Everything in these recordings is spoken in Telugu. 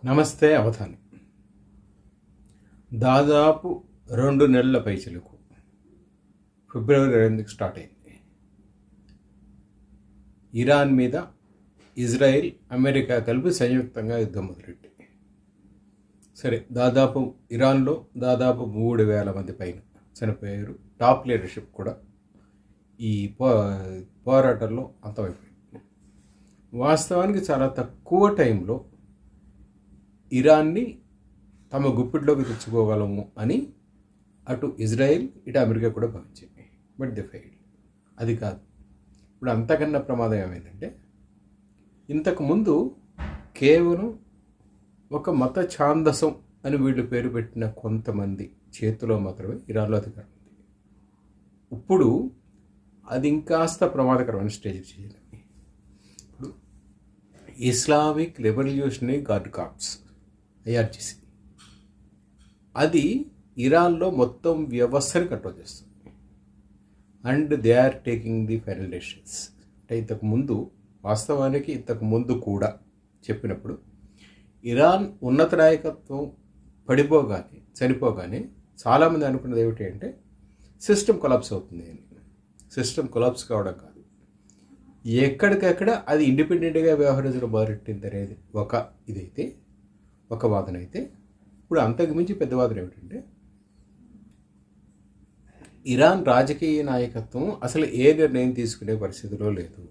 నమస్తే అవధాని. దాదాపు 2 నెలల పైచిలకు ఫిబ్రవరి 2కి స్టార్ట్ అయింది. ఇరాన్ మీద ఇజ్రాయిల్, అమెరికా కలిపి సంయుక్తంగా యుద్ధం మొదలెట్టి సరే దాదాపు ఇరాన్లో దాదాపు 3,000 మంది పైన చనిపోయారు. టాప్ లీడర్షిప్ కూడా ఈ పోరాటంలో అంతమైపోయింది. వాస్తవానికి చాలా తక్కువ టైంలో ఇరాన్ని తమ గుప్పిట్లోకి తెచ్చుకోగలము అని అటు ఇజ్రాయెల్ ఇటు అమెరికా కూడా భావించింది. But the failed. అది కాదు, ఇప్పుడు అంతకన్నా ప్రమాదం ఏమైందంటే, ఇంతకుముందు కేవలం ఒక మత ఛాందసం అని వీళ్ళు పేరు పెట్టిన కొంతమంది చేతిలో మాత్రమే ఇరాన్లో అధికారం ఉంది. ఇప్పుడు అది ఇంకాస్త ప్రమాదకరమైన స్టేజ్కి చేరింది. ఇప్పుడు Islamic Revolutionary Guard Corps, IRGC, అది ఇరాన్లో మొత్తం వ్యవస్థని కంట్రోల్ చేస్తుంది. And they are taking the final decisions. అంటే ఇంతకుముందు, వాస్తవానికి ఇంతకుముందు కూడా చెప్పినప్పుడు ఇరాన్ ఉన్నత నాయకత్వం పడిపోగానే, చనిపోగానే చాలామంది అనుకున్నది ఏమిటి అంటే సిస్టమ్ కొలాప్స్ అవుతుంది అని. సిస్టమ్ కొలాప్స్ కావడం కాదు, ఎక్కడికక్కడ అది ఇండిపెండెంట్గా వ్యవహరించడం మొదలెట్టింది అనేది ఇదైతే ఒక వాదన. అయితే ఇప్పుడు అంతకు మించి పెద్ద వాదన ఏమిటంటే, ఇరాన్ రాజకీయ నాయకత్వం అసలు ఏ నిర్ణయం తీసుకునే పరిస్థితిలో లేదు.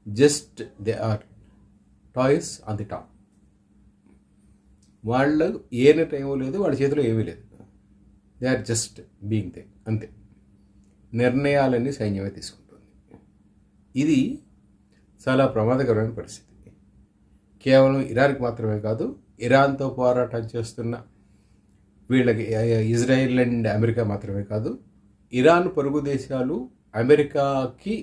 Just they are toys on the top. వాళ్ళు ఏ నిర్ణయం లేదు, వాళ్ళ చేతిలో ఏమీ లేదు. They are just being they, అంతే. నిర్ణయాలన్నీ సైన్యమే తీసుకుంటుంది. ఇది చాలా ప్రమాదకరమైన పరిస్థితి. కేవలం ఇరాన్కి మాత్రమే కాదు, ఇరాన్తో పోరాటం చేస్తున్న వీళ్ళకి ఇజ్రాయిల్ అండ్ అమెరికా మాత్రమే కాదు, ఇరాన్ పొరుగు దేశాలు అమెరికాకి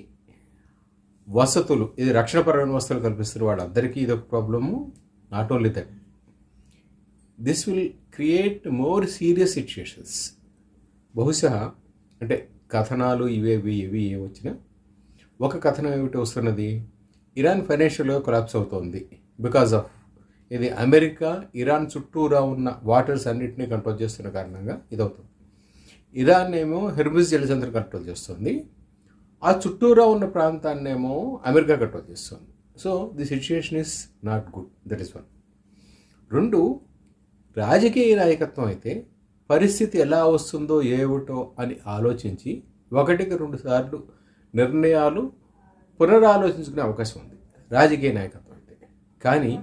వసతులు, ఇది రక్షణపరమైన వసతులు కల్పిస్తున్న వాళ్ళందరికీ ఇది ఒక problem. Not only that, this will create more serious situations. బహుశా అంటే కథనాలు ఇవి ఏ వచ్చినా ఒక కథనం ఏమిటి వస్తున్నది, ఇరాన్ ఫైనాన్షియల్గా కొలాప్స్ అవుతోంది బికాజ్ ఆఫ్ ఇది అమెరికా ఇరాన్ చుట్టూరా ఉన్న వాటర్స్ అన్నింటినీ కంట్రోల్ చేస్తున్న కారణంగా ఇదవుతుంది. ఇరాన్ ఏమో హెర్ముజ్ జలసంధిని కంట్రోల్ చేస్తుంది, ఆ చుట్టూరా ఉన్న ప్రాంతాన్నేమో అమెరికా కంట్రోల్ చేస్తుంది. So the situation is not good. That is one. 2, రాజకీయ నాయకత్వం అయితే పరిస్థితి ఎలా వస్తుందో ఏమిటో అని ఆలోచించి 1-2 సార్లు నిర్ణయాలు పునరాలోచించుకునే అవకాశం ఉంది రాజకీయ నాయకత్వం అయితే. కానీ